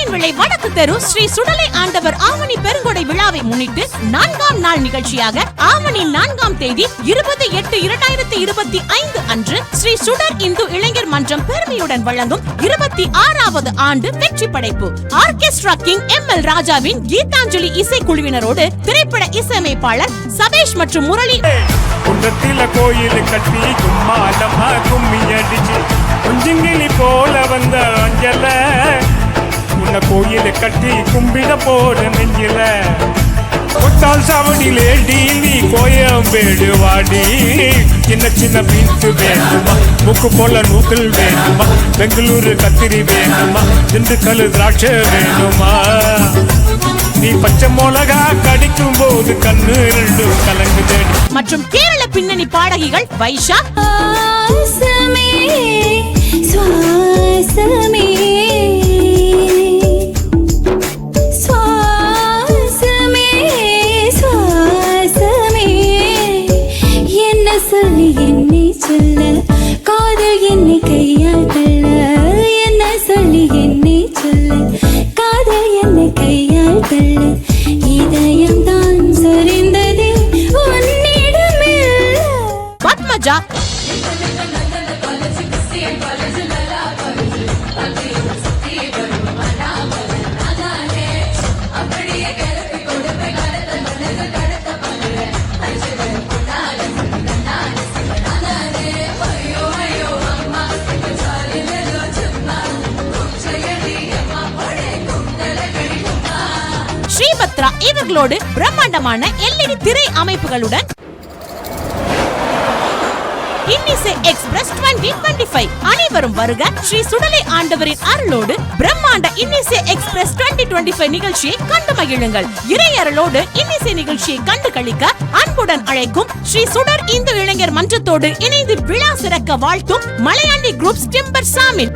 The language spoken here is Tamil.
தேன் விளை வடக்கு தெரு ஸ்ரீ சுடலை ஆண்டவர் ஆவணி பெருங்கொடை விழாவை முன்னிட்டு 4ஆம் நாள் நிகழ்ச்சியாக ஆவணி 4ஆம் தேதி 20/8/2025 அன்று ஸ்ரீ சுடர் இந்து இளைஞர் மன்றம் பெருமையுடன் வழங்கும் 26வது ஆண்டு வெற்றி படைப்பு ஆர்கெஸ்ட்ரா கிங் ML ராஜாவின் கீதாஞ்சலி இசைக்குழுவினரோடு திரைப்பட இசையமைப்பாளர் சபேஷ் மற்றும் முரளி கோயில் கட்டி கும்மாலமா கும்மி அடிச்சு குஞ்சுங்கிளி போல வந்த அஞ்சல உன்ன கோயில் கட்டி கும்பிட போட நெஞ்சில கொட்டால் சாவடியிலே டீலி கோயம்பேடு வாடி சின்ன சின்ன பீன்ஸ் வேணுமா முக்கு போல நூக்கல் வேணுமா பெங்களூரு கத்திரி வேணுமா திண்டுக்கல் திராட்சை வேணுமா நீ பச்சை மிளகா கடிக்கும் போது கண்ணு ரெண்டு கலங்குது. மற்றும் கேரள பின்னணி பாடகிகள் வைஷா என்ன சொல்லி என்னை சொல்ல காதல் என்னை கையால் தள்ள என்ன சொல்லி என்னை சொல்ல காதல் என்னை கையால் தள்ள இதயம் தான் சொரிந்தது உன்னிடமே பத்மஜா ஸ்ரீபத்ரா இவர்களோடு பிரம்மாண்டமான LED திரை அமைப்புகளுடன் இன்னிசை எக்ஸ்பிரஸ் 2025 அனைவரும் வருக. ஸ்ரீ சுடலை ஆண்டவரின் அருளோடு பிரம்மாண்ட இன்னிசை எக்ஸ்பிரஸ் 2025 நிகழ்ச்சியை கண்டு மகிழுங்கள். இறையருளோடு இன்னிசை நிகழ்ச்சியை கண்டு கழிக்க அன்புடன் அழைக்கும் ஸ்ரீ சுடர் இந்து இளைஞர் மன்றத்தோடு இணைந்து விழா சிறக்க வாழ்த்தும் மலையாண்டி குரூப்ஸ் டிம்பர் சாமில்.